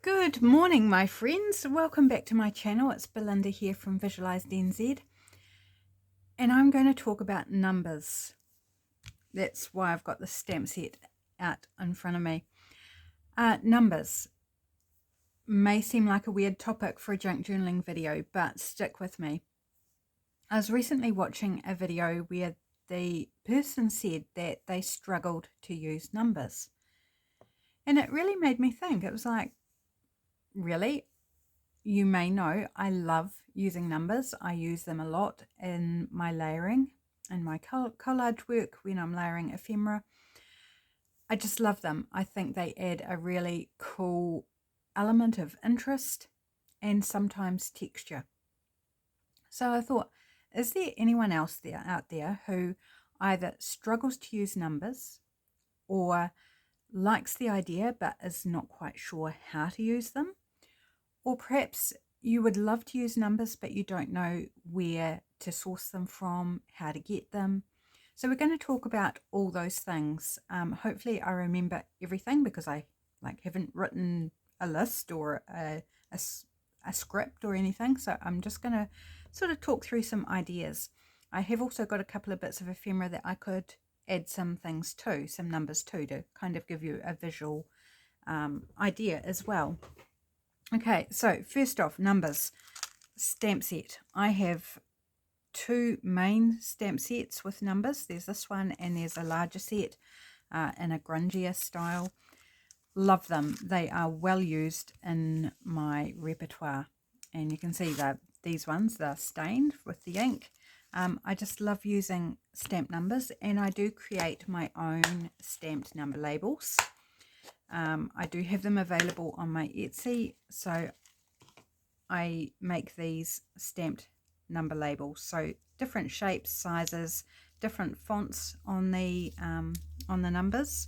Good morning, my friends. Welcome back to my channel. It's Belinda here from Visualized NZ, and I'm going to talk about numbers. That's why I've got the stamp set out in front of me. Numbers may seem like a weird topic for a junk journaling video, but stick with me. I was recently watching a video where the person said that they struggled to use numbers, and it really made me think. It was like, really? You may know I love using numbers. I use them a lot in my layering and my collage work when I'm layering ephemera. I just love them. I think they add a really cool element of interest and sometimes texture. So I thought, is there anyone else out there who either struggles to use numbers or likes the idea but is not quite sure how to use them? Or perhaps you would love to use numbers, but you don't know where to source them from, how to get them. So we're going to talk about all those things. Hopefully I remember everything because I haven't written a list or a script or anything. So I'm just going to sort of talk through some ideas. I have also got a couple of bits of ephemera that I could add some things to, some numbers to kind of give you a visual idea as well. Okay, so first off, numbers, stamp set. I have two main stamp sets with numbers. There's this one and there's a larger set in a grungier style. Love them. They are well used in my repertoire. And you can see that these ones, they're stained with the ink. I just love using stamp numbers, and I do create my own stamped number labels. I do have them available on my Etsy, so I make these stamped number labels. So different shapes, sizes, different fonts on the numbers.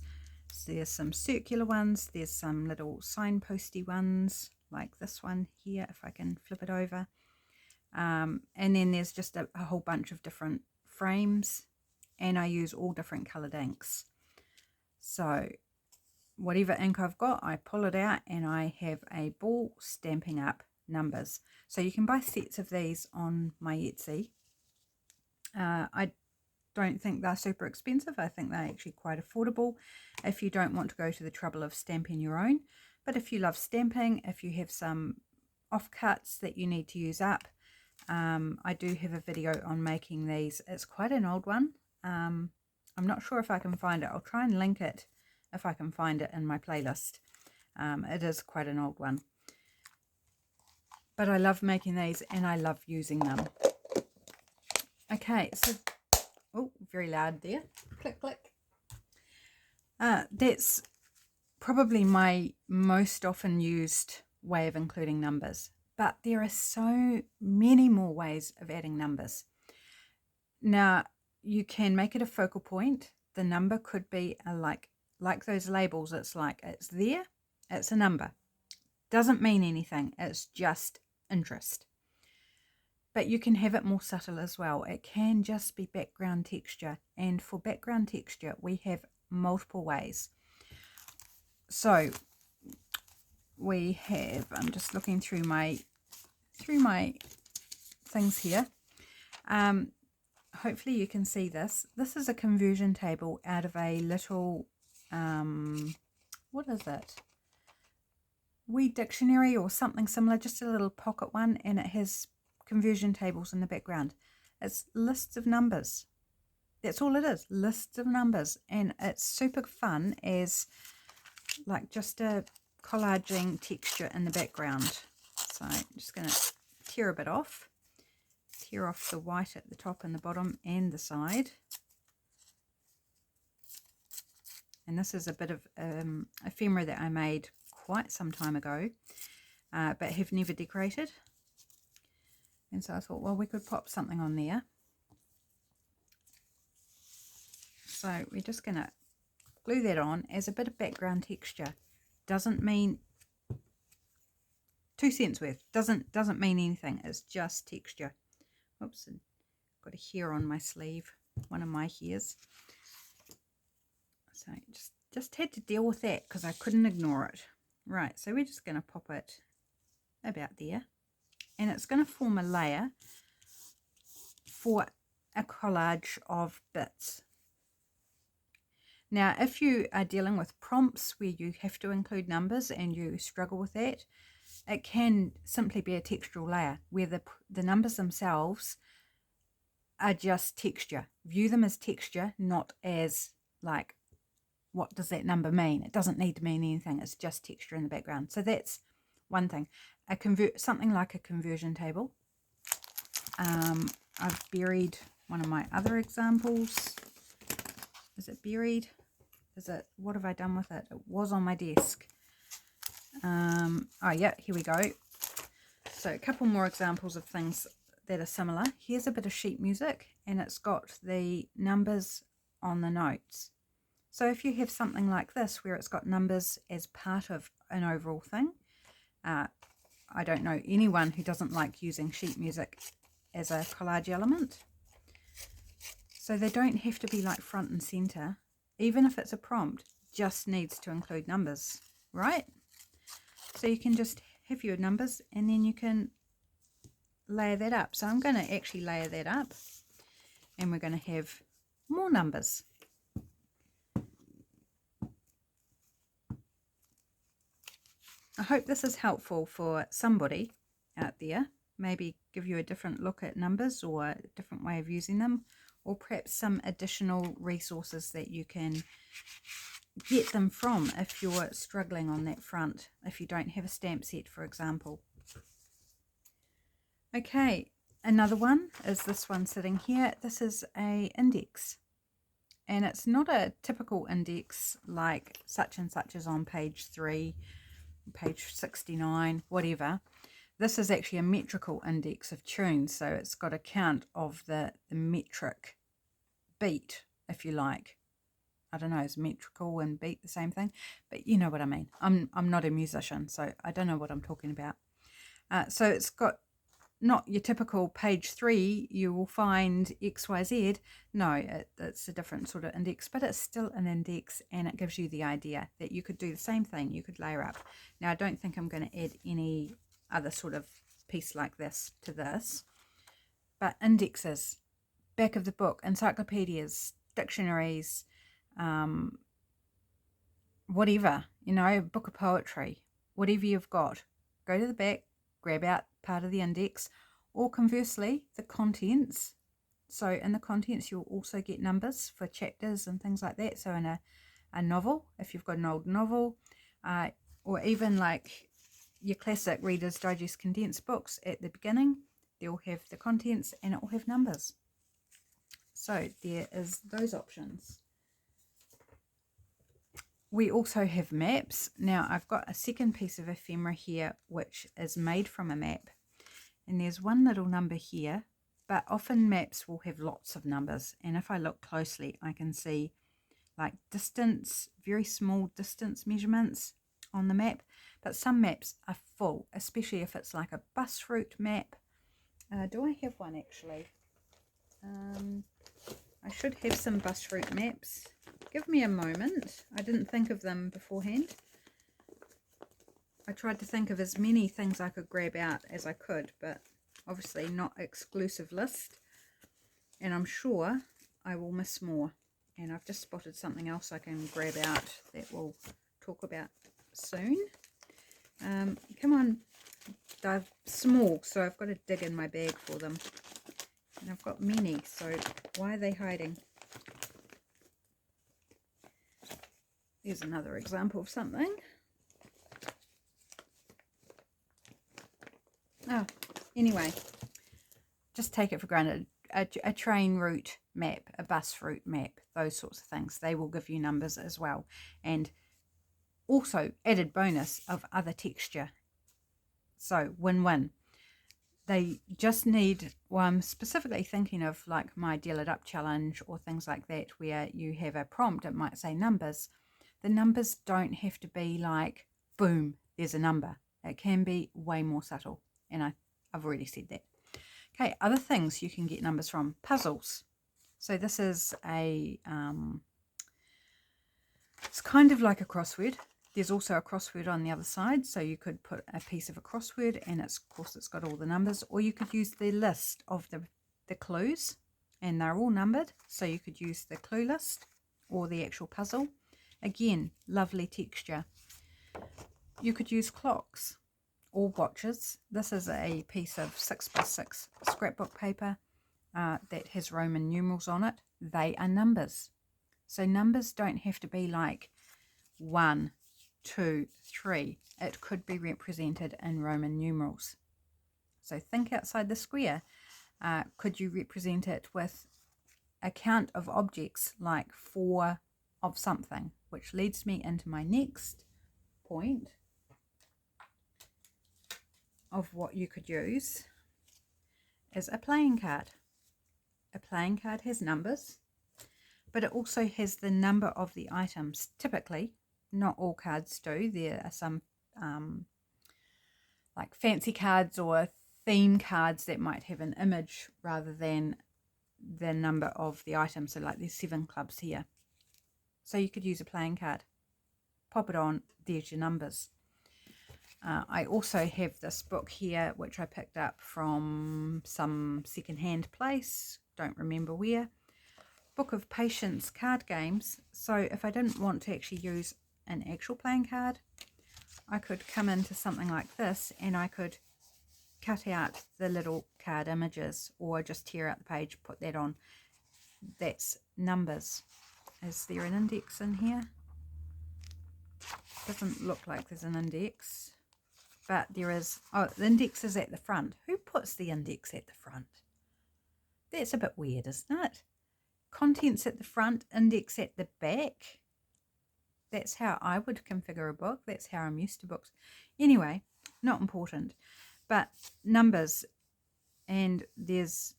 So there's some circular ones, there's some little signposty ones like this one here, if I can flip it over. And then there's just a whole bunch of different frames, and I use all different colored inks. So whatever ink I've got, I pull it out and I have a ball stamping up numbers. So you can buy sets of these on my Etsy. I don't think they're super expensive. I think they're actually quite affordable if you don't want to go to the trouble of stamping your own. But if you love stamping, if you have some offcuts that you need to use up, I do have a video on making these. It's quite an old one. I'm not sure if I can find it. I'll try and link it if I can find it in my playlist. It is quite an old one. But I love making these and I love using them. Okay, so, oh, very loud there. Click, click. That's probably my most often used way of including numbers. But there are so many more ways of adding numbers. Now, you can make it a focal point. The number could be like those labels. It's like, it's there, it's a number. Doesn't mean anything. It's just interest. But you can have it more subtle as well. It can just be background texture. And for background texture, we have multiple ways. So we have, I'm just looking through my things here. Hopefully you can see this. This is a conversion table out of a little, what is it? Wee dictionary or something similar, just a little pocket one, and it has conversion tables in the background. It's lists of numbers. That's all it is, lists of numbers, and it's super fun as like just a collaging texture in the background. So I'm just going to tear a bit off. Tear off the white at the top and the bottom and the side. And this is a bit of ephemera that I made quite some time ago, but have never decorated. And so I thought, well, we could pop something on there. So we're just going to glue that on as a bit of background texture. Doesn't mean 2 cents worth. Doesn't mean anything. It's just texture. Oops, got a hair on my sleeve. One of my hairs. So just had to deal with that because I couldn't ignore it. Right, so we're just going to pop it about there, and it's going to form a layer for a collage of bits. Now, if you are dealing with prompts where you have to include numbers and you struggle with that, it can simply be a textural layer where the numbers themselves are just texture. View them as texture, not as like, what does that number mean? It doesn't need to mean anything. It's just texture in the background. So that's one thing. Something like a conversion table. I've buried one of my other examples. Is it buried? What have I done with it? It was on my desk. Oh yeah, here we go. So a couple more examples of things that are similar. Here's a bit of sheet music, and it's got the numbers on the notes. So if you have something like this where it's got numbers as part of an overall thing, I don't know anyone who doesn't like using sheet music as a collage element. So they don't have to be like front and center. Even if it's a prompt, just needs to include numbers, right? So you can just have your numbers and then you can layer that up. So I'm going to actually layer that up, and we're going to have more numbers. I hope this is helpful for somebody out there. Maybe give you a different look at numbers or a different way of using them, or perhaps some additional resources that you can get them from if you're struggling on that front, if you don't have a stamp set, for example. Okay, another one is this one sitting here. This is a index, and it's not a typical index like such and such is on page 3, page 69, whatever. This is actually a metrical index of tunes, so it's got a count of the metric beat, if you like. I don't know, is metrical and beat the same thing? But you know what I mean. I'm not a musician, so I don't know what I'm talking about. So it's got not your typical page 3, you will find XYZ. No, it's a different sort of index, but it's still an index, and it gives you the idea that you could do the same thing. You could layer up. Now, I don't think I'm going to add any other sort of piece like this to this, but indexes, back of the book, encyclopedias, dictionaries, whatever, you know, book of poetry, whatever you've got, go to the back, grab out part of the index, or conversely, the contents. So in the contents, you'll also get numbers for chapters and things like that. So in a novel, if you've got an old novel, or even like your classic Reader's Digest condensed books, at the beginning, they'll have the contents and it will have numbers. So there is those options. We also have maps. Now I've got a second piece of ephemera here which is made from a map, and there's one little number here, but often maps will have lots of numbers, and if I look closely I can see like distance, very small distance measurements on the map, but some maps are full, especially if it's like a bus route map. Do I have one actually? I should have some bus route maps. Give me a moment. I didn't think of them beforehand. I tried to think of as many things I could grab out as I could, but obviously not exclusive list. And I'm sure I will miss more. And I've just spotted something else I can grab out that we'll talk about soon. Come on. They're small, so I've got to dig in my bag for them. And I've got many, so why are they hiding? Here's another example of something. Oh, anyway, just take it for granted. A train route map, a bus route map, those sorts of things. They will give you numbers as well. And also added bonus of other texture. So win-win. They just need, well, I'm specifically thinking of like my Deal It Up challenge or things like that where you have a prompt, it might say numbers. The numbers don't have to be like, boom, there's a number. It can be way more subtle, and I've already said that. Okay, other things you can get numbers from, puzzles. So this is a, it's kind of like a crossword. There's also a crossword on the other side, so you could put a piece of a crossword and of course it's got all the numbers, or you could use the list of the clues, and they're all numbered, so you could use the clue list or the actual puzzle. Again, lovely texture. You could use clocks or watches. This is a piece of 6x6 scrapbook paper that has Roman numerals on it. They are numbers. So numbers don't have to be like 1, 2, 3. It could be represented in Roman numerals. So think outside the square. Could you represent it with a count of objects like 4 of something? Which leads me into my next point of what you could use is a playing card. A playing card has numbers, but it also has the number of the items. Typically, not all cards do. There are some like fancy cards or theme cards that might have an image rather than the number of the items. So like there's 7 clubs here. So you could use a playing card. Pop it on, there's your numbers. I also have this book here, which I picked up from some second-hand place, don't remember where. Book of Patience card games. So if I didn't want to actually use an actual playing card, I could come into something like this and I could cut out the little card images or just tear out the page, put that on. That's numbers. Is there an index in here? Doesn't look like there's an index, but there is. Oh, the index is at the front. Who puts the index at the front? That's a bit weird, isn't it? Contents at the front, index at the back. That's how I would configure a book. That's how I'm used to books. Anyway, not important. But numbers, and there's,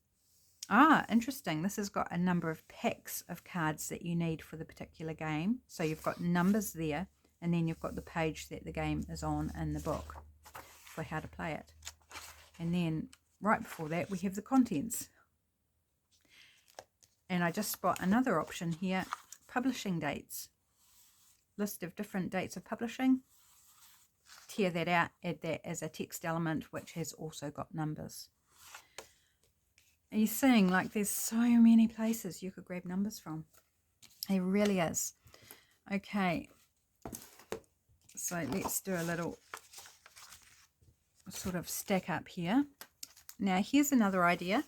interesting. This has got a number of packs of cards that you need for the particular game. So you've got numbers there, and then you've got the page that the game is on in the book for how to play it. And then right before that, we have the contents. And I just spot another option here, publishing dates. List of different dates of publishing. Tear that out, add that as a text element, which has also got numbers. Are you seeing, like, there's so many places you could grab numbers from? There really is. Okay, so let's do a little sort of stack up here. Now, here's another idea.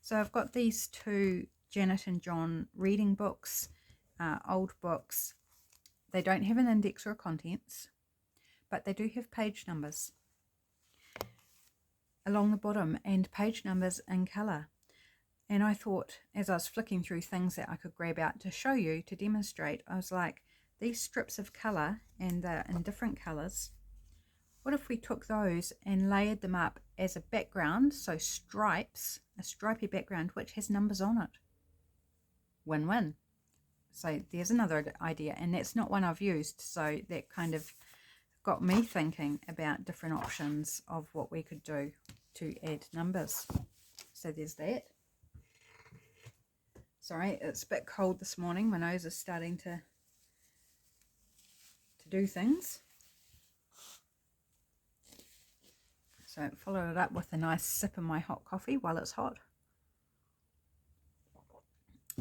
So I've got these 2 Janet and John reading books, old books. They don't have an index or contents, but they do have page numbers along the bottom and page numbers in colour. And I thought, as I was flicking through things that I could grab out to show you, to demonstrate, I was like, these strips of colour, and they're in different colours, what if we took those and layered them up as a background, so stripes, a stripy background which has numbers on it? Win-win. So there's another idea, and that's not one I've used, so that kind of got me thinking about different options of what we could do to add numbers. So there's that. Sorry, it's a bit cold this morning. My nose is starting to do things. So follow it up with a nice sip of my hot coffee while it's hot.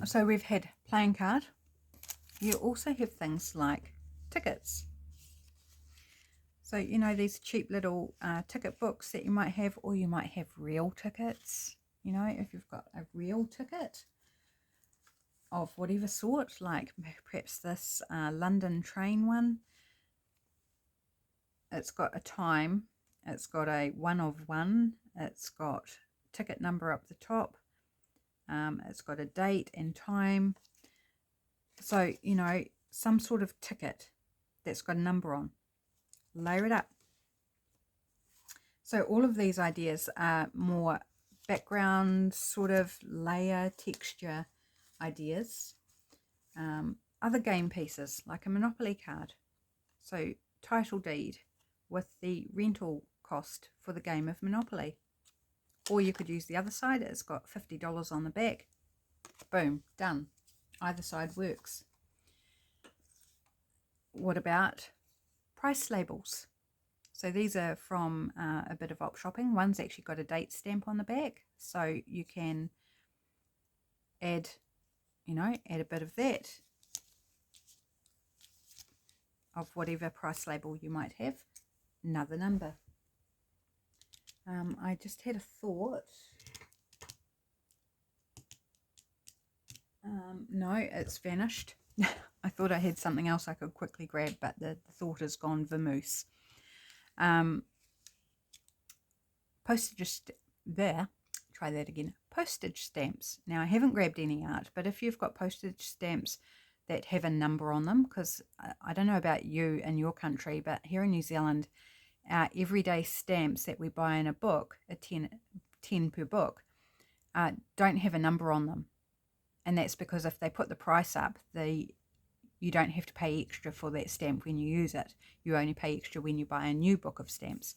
So we've had playing card. You also have things like tickets. So, you know, these cheap little ticket books that you might have, or you might have real tickets. You know, if you've got a real ticket of whatever sort, like perhaps this London train one. It's got a time. It's got a 1 of 1. It's got ticket number up the top. It's got a date and time. So, you know, some sort of ticket that's got a number on. Layer it up. So all of these ideas are more background sort of layer texture ideas. Other game pieces like a Monopoly card. So title deed with the rental cost for the game of Monopoly. Or you could use the other side. It's got $50 on the back. Boom, done. Either side works. What about price labels. So these are from a bit of op shopping. One's actually got a date stamp on the back, so you can add, add a bit of that, of whatever price label you might have, another number. I just had a thought. No, it's vanished. I thought I had something else I could quickly grab, but the thought has gone vamoose. Postage there. Try that again. Postage stamps. Now, I haven't grabbed any art, but if you've got postage stamps that have a number on them, because I don't know about you in your country, but here in New Zealand, our everyday stamps that we buy in a book, a 10 per book, don't have a number on them. And that's because if they put the price up, you don't have to pay extra for that stamp when you use it. You only pay extra when you buy a new book of stamps.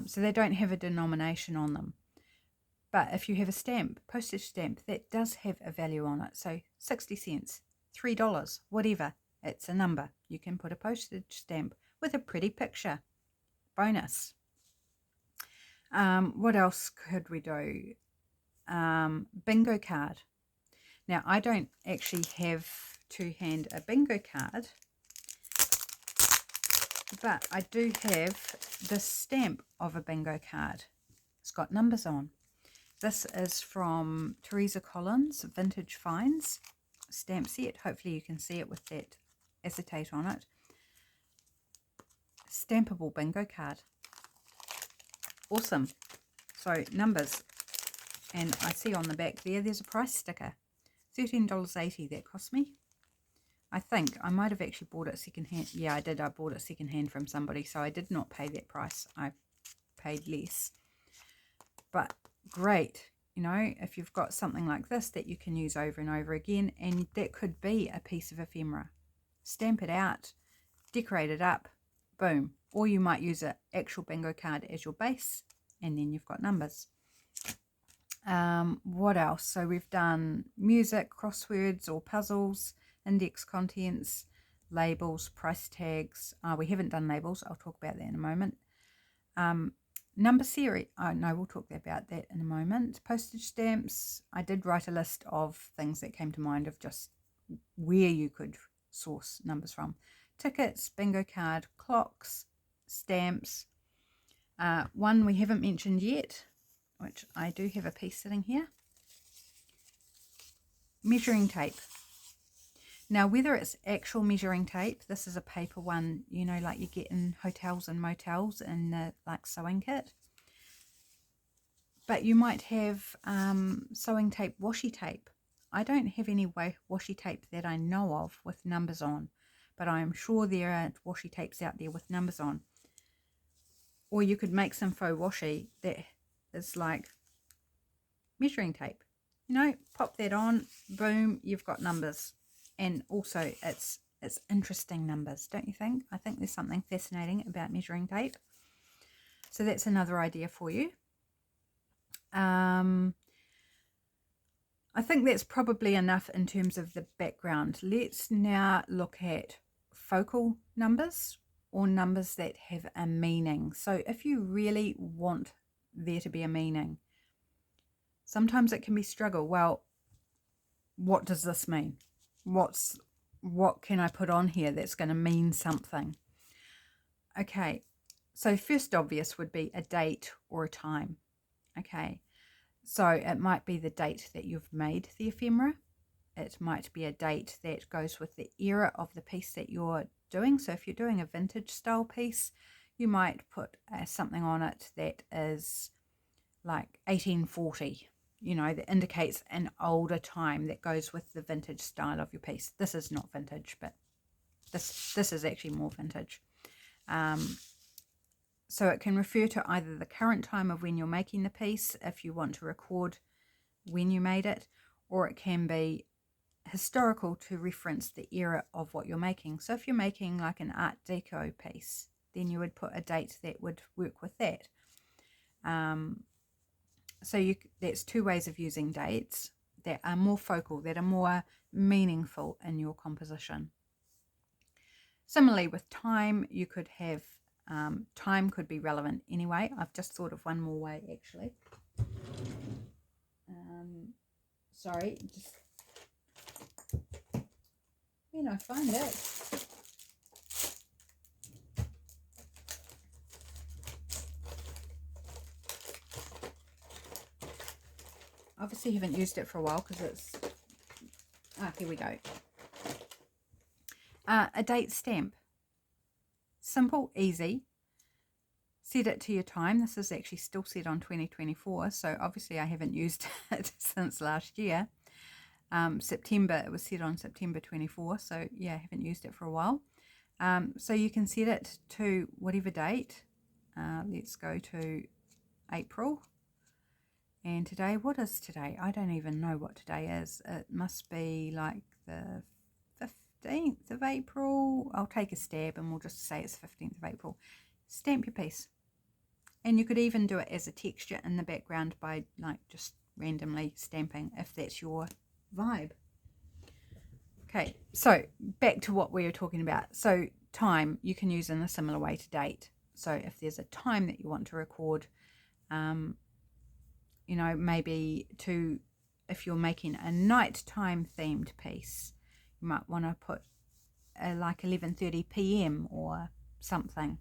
So they don't have a denomination on them. But if you have a stamp, postage stamp, that does have a value on it. So 60 cents, $3, whatever, it's a number. You can put a postage stamp with a pretty picture. Bonus. What else could we do? Bingo card. Now, I don't actually have to hand a bingo card, but I do have the stamp of a bingo card. It's got numbers on. This is from Teresa Collins, Vintage Finds stamp set. Hopefully you can see it with that acetate on it. Stampable bingo card. Awesome. So numbers. And I see on the back there's a price sticker. $13.80 that cost me. I think I might have actually bought it secondhand. Yeah, I did. I bought it secondhand from somebody, so I did not pay that price. I paid less. But great, if you've got something like this that you can use over and over again, and that could be a piece of ephemera. Stamp it out, decorate it up, boom. Or you might use an actual bingo card as your base, and then you've got numbers. What else? So we've done music, crosswords or puzzles, index contents, labels, price tags. We haven't done labels. I'll talk about that in a moment. Number series. Oh, no, we'll talk about that in a moment. Postage stamps. I did write a list of things that came to mind of just where you could source numbers from. Tickets, bingo card, clocks, stamps. One we haven't mentioned yet, which I do have a piece sitting here. Measuring tape. Now, whether it's actual measuring tape, this is a paper one, like you get in hotels and motels in the sewing kit. But you might have sewing tape, washi tape. I don't have any washi tape that I know of with numbers on, but I am sure there are washi tapes out there with numbers on. Or you could make some faux washi that is like measuring tape. Pop that on, boom, you've got numbers. And also it's interesting numbers, don't you think? I think there's something fascinating about measuring tape. So that's another idea for you. I think that's probably enough in terms of the background. Let's now look at focal numbers, or numbers that have a meaning. So if you really want there to be a meaning, sometimes it can be struggle. Well, what does this mean? What can I put on here that's going to mean something? Okay, so first obvious would be a date or a time. Okay, so it might be the date that you've made the ephemera. It might be a date that goes with the era of the piece that you're doing. So if you're doing a vintage style piece, you might put something on it that is like 1840. That indicates an older time that goes with the vintage style of your piece. This is not vintage, but this is actually more vintage. So it can refer to either the current time of when you're making the piece, if you want to record when you made it, or it can be historical to reference the era of what you're making. So if you're making like an Art Deco piece, then you would put a date that would work with that. So that's two ways of using dates that are more focal, that are more meaningful in your composition. Similarly with time, you could have time could be relevant anyway. I've just thought of one more way actually. Sorry, just when I find it. Obviously haven't used it for a while because it's, here we go. A date stamp. Simple, easy. Set it to your time. This is actually still set on 2024, so obviously I haven't used it since last year. September, it was set on September 24, so yeah, I haven't used it for a while. So you can set it to whatever date. Let's go to April. And today, what is today? I don't even know what today is. It must be like the 15th of April. I'll take a stab and we'll just say it's 15th of April. Stamp your piece. And you could even do it as a texture in the background by like just randomly stamping if that's your vibe. Okay, so back to what we were talking about. So time you can use in a similar way to date. So if there's a time that you want to record, you know, maybe if you're making a nighttime themed piece, you might want to put like 11:30 p.m. or something.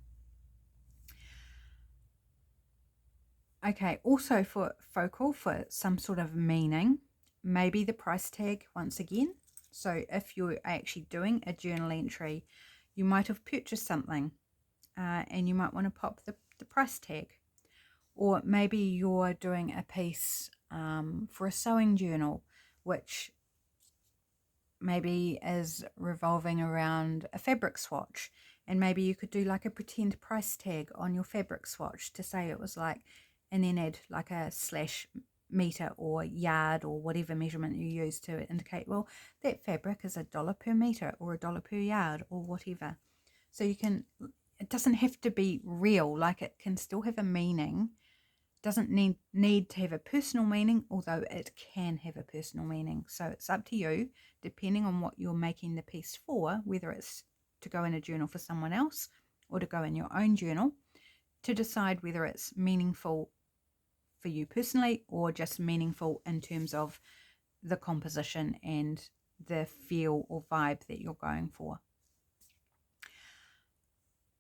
Okay, also for focal, for some sort of meaning, maybe the price tag once again. So if you're actually doing a journal entry, you might have purchased something and you might want to pop the price tag. Or maybe you're doing a piece for a sewing journal, which maybe is revolving around a fabric swatch. And maybe you could do like a pretend price tag on your fabric swatch to say it was like, and then add like a / meter or yard or whatever measurement you use to indicate, well, that fabric is $1 per meter or $1 per yard or whatever. So you can, it doesn't have to be real, like it can still have a meaning. Doesn't need to have a personal meaning, although it can have a personal meaning. So it's up to you, depending on what you're making the piece for, whether it's to go in a journal for someone else or to go in your own journal, to decide whether it's meaningful for you personally or just meaningful in terms of the composition and the feel or vibe that you're going for.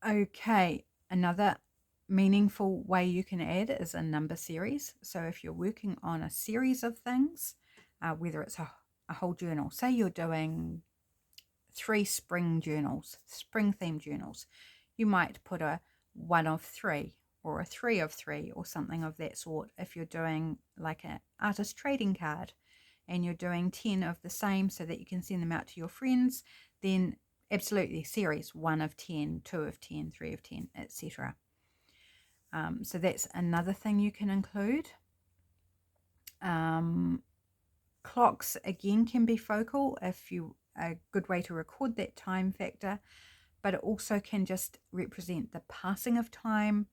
Okay, another meaningful way you can add is a number series. So if you're working on a series of things, whether it's a whole journal, say you're doing 3 spring journals, spring themed journals, you might put a 1 of 3 or a 3 of 3 or something of that sort. If you're doing like an artist trading card and you're doing 10 of the same so that you can send them out to your friends, then absolutely series 1 of 10, 2 of 10, 3 of 10, etc. So that's another thing you can include. Clocks again can be focal if you a good way to record that time factor, but it also can just represent the passing of time,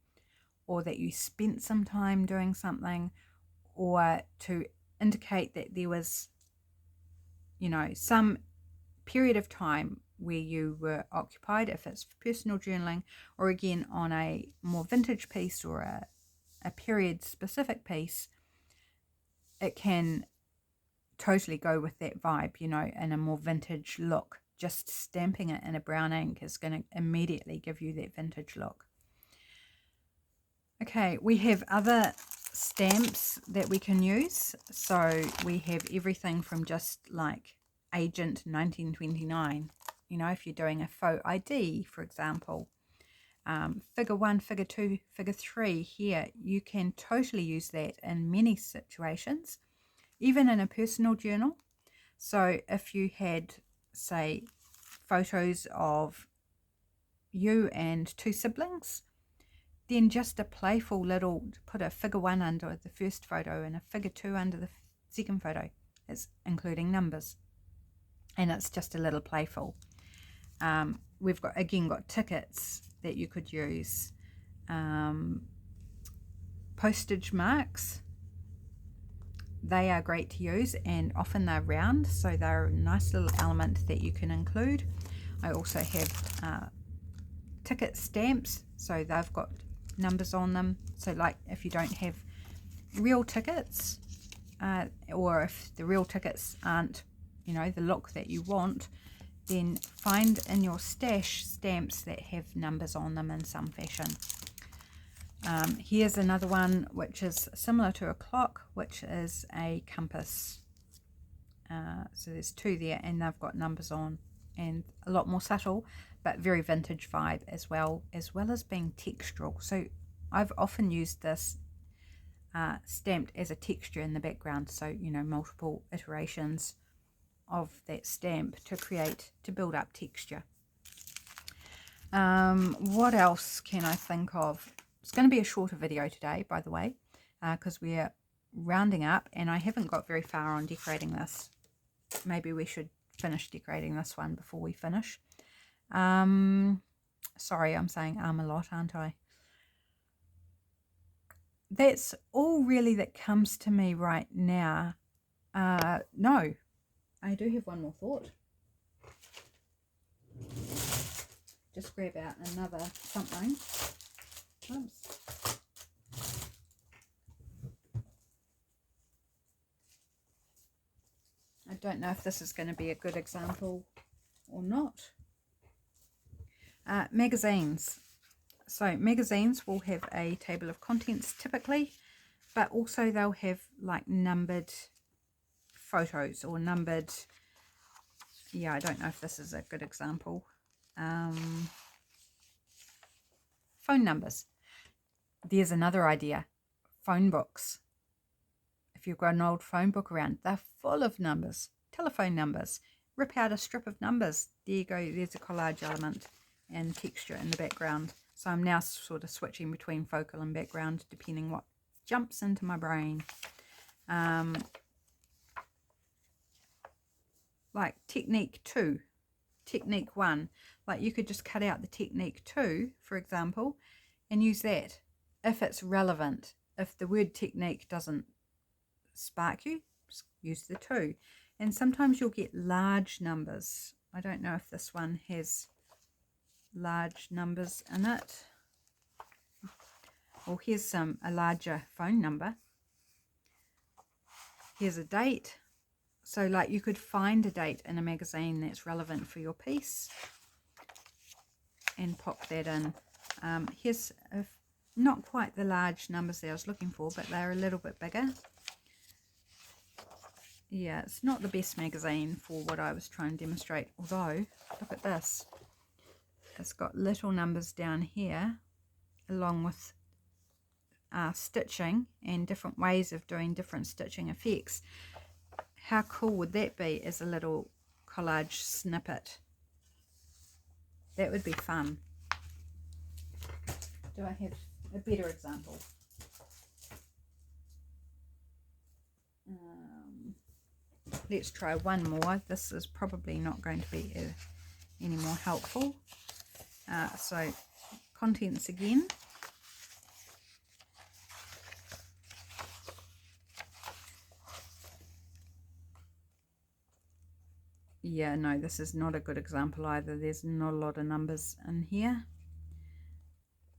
or that you spent some time doing something, or to indicate that there was, you know, some period of time where you were occupied, if it's personal journaling, or again on a more vintage piece or a period specific piece, it can totally go with that vibe, you know, in a more vintage look. Just stamping it in a brown ink is going to immediately give you that vintage look. Okay, we have other stamps that we can use. So we have everything from just like Agent 1929. You know, if you're doing a faux ID, for example, figure 1, figure 2, figure 3 here, you can totally use that in many situations, even in a personal journal. So if you had, say, photos of you and 2 siblings, then just a playful little, put a figure 1 under the first photo and a figure 2 under the second photo. It's including numbers. And it's just a little playful. We've got, again, got tickets that you could use. Postage marks. They are great to use, and often they're round, so they're a nice little element that you can include. I also have ticket stamps, so they've got numbers on them. So like if you don't have real tickets, or if the real tickets aren't, you know, the look that you want, then find in your stash stamps that have numbers on them in some fashion. Here's another one which is similar to a clock, which is a compass. So there's two there and they've got numbers on, and a lot more subtle but very vintage vibe, as well as being textural. So I've often used this stamped as a texture in the background, so you know, multiple iterations of that stamp to build up texture. What else can I think of? It's going to be a shorter video today, by the way, because we're rounding up and I haven't got very far on decorating this. Maybe we should finish decorating this one before we finish. Sorry, I'm saying a lot, aren't I? That's all really that comes to me right now. No, I do have one more thought. Just grab out another something. Oops. I don't know if this is going to be a good example or not. Magazines. So magazines will have a table of contents typically, but also they'll have like numbered photos or numbered, yeah, I don't know if this is a good example. Phone numbers. There's another idea. Phone books. If you've got an old phone book around, they're full of numbers, telephone numbers. Rip out a strip of numbers. There you go. There's a collage element and texture in the background. So I'm now sort of switching between focal and background depending what jumps into my brain. Like technique 2, technique 1. Like you could just cut out the technique 2, for example, and use that if it's relevant. If the word technique doesn't spark you, use the 2. And sometimes you'll get large numbers. I don't know if this one has large numbers in it. Well, here's a larger phone number. Here's a date. So like you could find a date in a magazine that's relevant for your piece and pop that in. Here's not quite the large numbers that I was looking for, but they're a little bit bigger. Yeah, it's not the best magazine for what I was trying to demonstrate, although look at this. It's got little numbers down here along with stitching and different ways of doing different stitching effects. How cool would that be as a little collage snippet? That would be fun. Do I have a better example? Let's try one more. This is probably not going to be any more helpful. So contents again. Yeah, no, this is not a good example either. There's not a lot of numbers in here.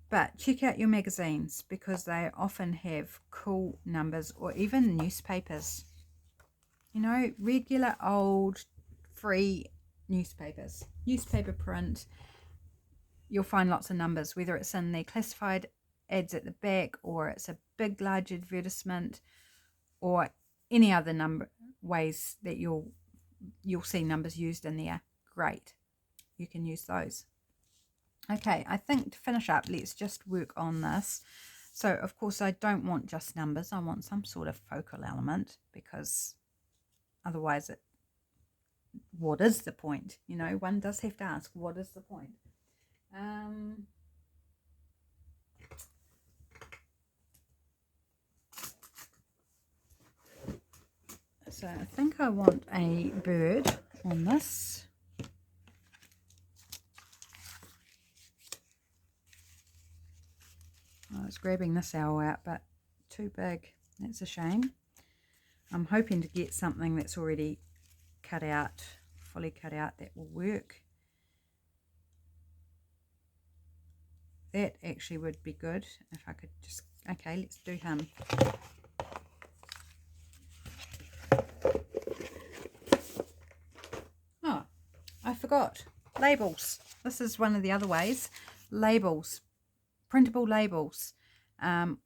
But check out your magazines because they often have cool numbers, or even newspapers. You know, regular old free newspapers, newspaper print. You'll find lots of numbers, whether it's in the classified ads at the back, or it's a big large advertisement, or any other ways that you'll see numbers used in there. Great, you can use those. Okay, I think to finish up, let's just work on this. So of course I don't want just numbers, I want some sort of focal element, because otherwise what is the point? You know, one does have to ask, what is the point? So I think I want a bird on this. I was grabbing this owl out, but too big. That's a shame. I'm hoping to get something that's already cut out, fully cut out, that will work. that actually would be good if I could just, okay, let's do him. Oh, I forgot. Labels. This is one of the other ways. Labels. Printable labels.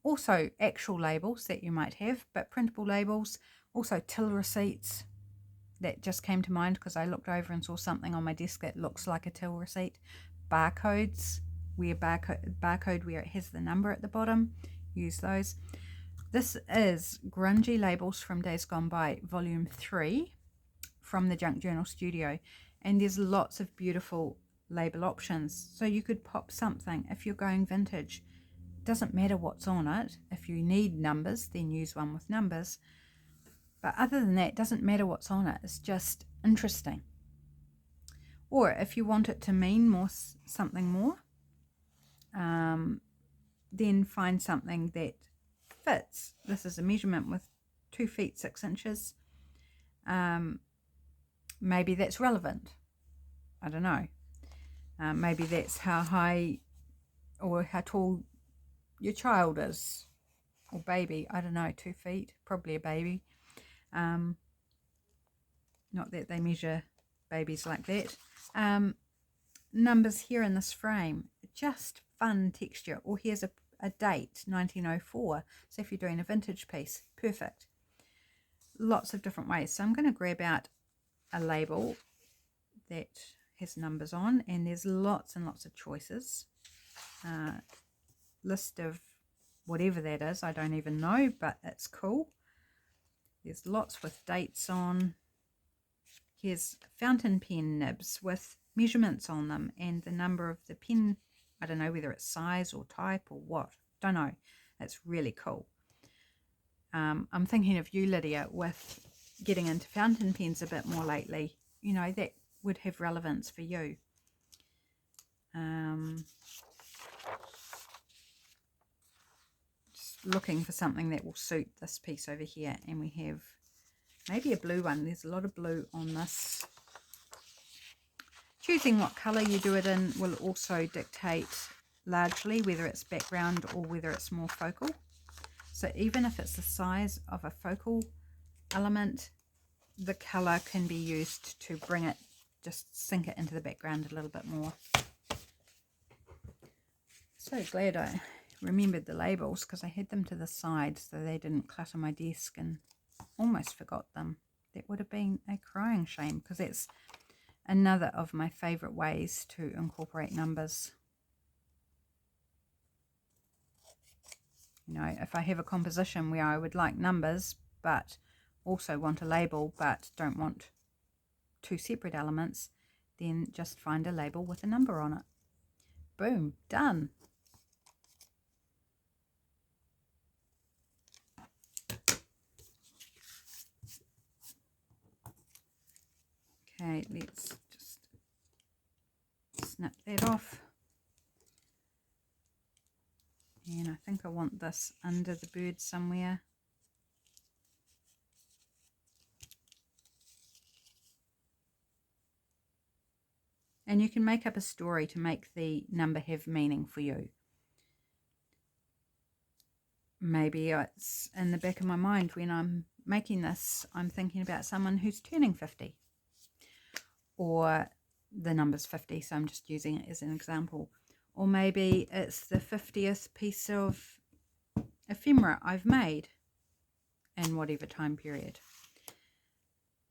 Also actual labels that you might have, but printable labels. Also till receipts. That just came to mind because I looked over and saw something on my desk that looks like a till receipt. Barcodes. Where barcode where it has the number at the bottom. Use those. This is Grungy Labels from Days Gone By, Volume 3 from the Junk Journal Studio. And there's lots of beautiful label options. So you could pop something if you're going vintage. Doesn't matter what's on it. If you need numbers, then use one with numbers. But other than that, it doesn't matter what's on it. It's just interesting. Or if you want it to mean something more, then find something that fits. This is a measurement with 2 feet 6 inches. Maybe that's relevant. I don't know. Maybe that's how high or how tall your child is, or baby. I don't know, 2 feet, probably a baby. Not that they measure babies like that. Numbers here in this frame, just fun texture. Or here's a date, 1904. So if you're doing a vintage piece, perfect. Lots of different ways. So I'm going to grab out a label that has numbers on, and there's lots and lots of choices. List of whatever that is, I don't even know, but it's cool. There's lots with dates on. Here's fountain pen nibs with measurements on them and the number of the pen. I don't know whether it's size or type or what. Don't know. It's really cool. I'm thinking of you, Lydia, with getting into fountain pens a bit more lately. You know, that would have relevance for you. Just looking for something that will suit this piece over here. And we have maybe a blue one. There's a lot of blue on this. Choosing what colour you do it in will also dictate largely whether it's background or whether it's more focal. So even if it's the size of a focal element, the colour can be used to bring it, just sink it into the background a little bit more. So glad I remembered the labels because I had them to the side so they didn't clutter my desk and almost forgot them. That would have been a crying shame because that's another of my favourite ways to incorporate numbers. You know, if I have a composition where I would like numbers but also want a label but don't want 2 separate elements, then just find a label with a number on it. Boom, done. Okay, let's just snip that off. And I think I want this under the bird somewhere. And you can make up a story to make the number have meaning for you. Maybe it's in the back of my mind when I'm making this, I'm thinking about someone who's turning 50. Or the number's 50, so I'm just using it as an example. Or maybe it's the 50th piece of ephemera I've made in whatever time period.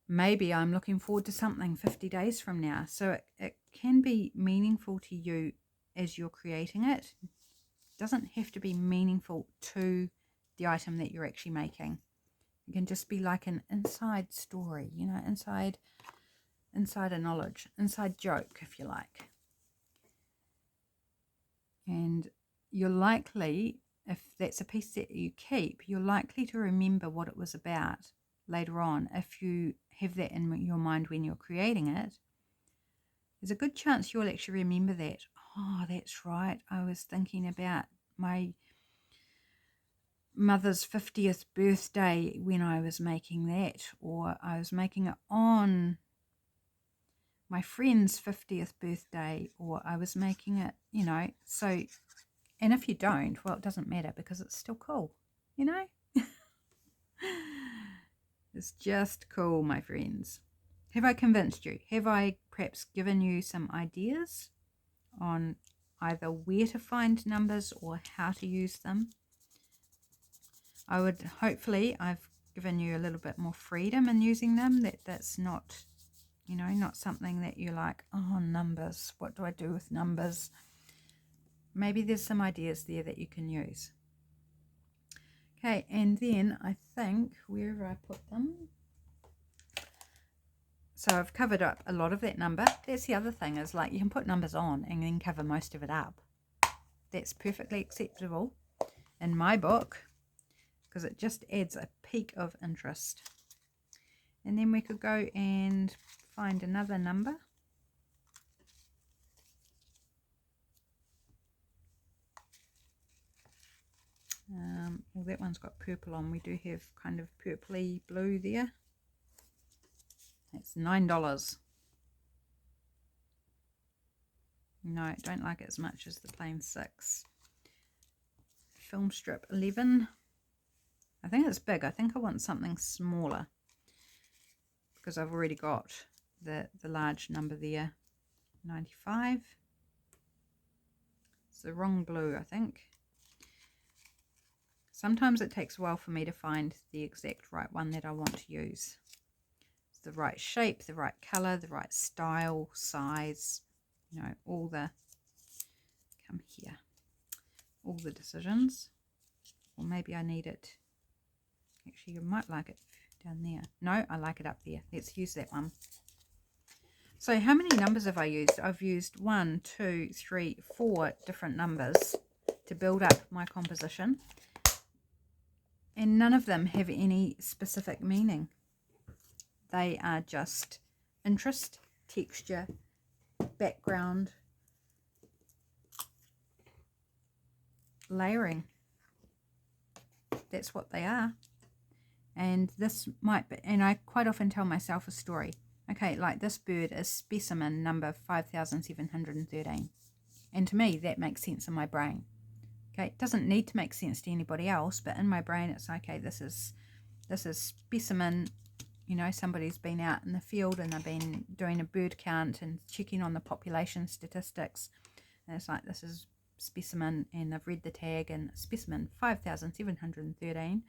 Maybe I'm looking forward to something 50 days from now. So it can be meaningful to you as you're creating it. It doesn't have to be meaningful to the item that you're actually making. It can just be like an inside story, you know, inside a knowledge, inside joke, if you like. And you're likely, if that's a piece that you keep, you're likely to remember what it was about later on. If you have that in your mind when you're creating it, there's a good chance you'll actually remember that. Oh, that's right. I was thinking about my mother's 50th birthday when I was making that, or I was making it on my friend's 50th birthday, or I was making it, you know. So And if you don't, well, it doesn't matter because it's still cool, you know? It's just cool, my friends. Have I convinced you? Have I perhaps given you some ideas on either where to find numbers or how to use them? Hopefully I've given you a little bit more freedom in using them, that's not, you know, not something that you're like, oh, numbers, what do I do with numbers? Maybe there's some ideas there that you can use. Okay, and then I think, where have I put them? So I've covered up a lot of that number. That's the other thing, is like you can put numbers on and then cover most of it up. That's perfectly acceptable in my book, because it just adds a peak of interest. And then we could go and find another number. Well, that one's got purple on. We do have kind of purpley blue there. That's $9. No, I don't like it as much as the plain 6. Film strip 11. I think it's big. I think I want something smaller because I've already got the large number there. 95. It's the wrong blue, I think. Sometimes it takes a while for me to find the exact right one that I want to use. It's the right shape, the right color, the right style, size, you know, all the, come here, all the decisions. Or maybe I need it, actually you might like it down there. No, I like it up there. Let's use that one. So how many numbers have I used? I've used 1, 2, 3, 4 different numbers to build up my composition. And none of them have any specific meaning. They are just interest, texture, background, layering. That's what they are. And this might be, and I quite often tell myself a story. Okay, like this bird is specimen number 5713. And to me, that makes sense in my brain. Okay, it doesn't need to make sense to anybody else, but in my brain it's okay, this is specimen, you know, somebody's been out in the field and they've been doing a bird count and checking on the population statistics, and it's like, this is specimen, and they've read the tag and specimen 5713,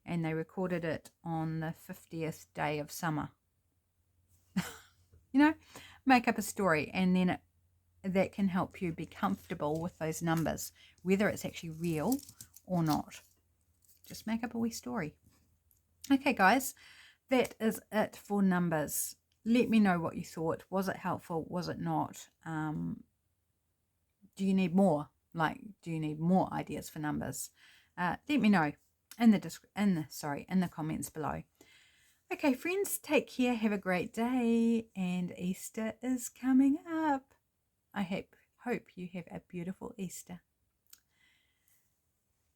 and they recorded it on the 50th day of summer. You know, make up a story, and then that can help you be comfortable with those numbers, whether it's actually real or not. Just make up a wee story. Okay, guys, that is it for numbers. Let me know what you thought. Was it helpful? Was it not? Do you need more? Like, do you need more ideas for numbers? Let me know in the comments below. Okay, friends, take care. Have a great day, and Easter is coming up. I hope you have a beautiful Easter.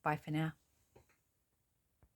Bye for now.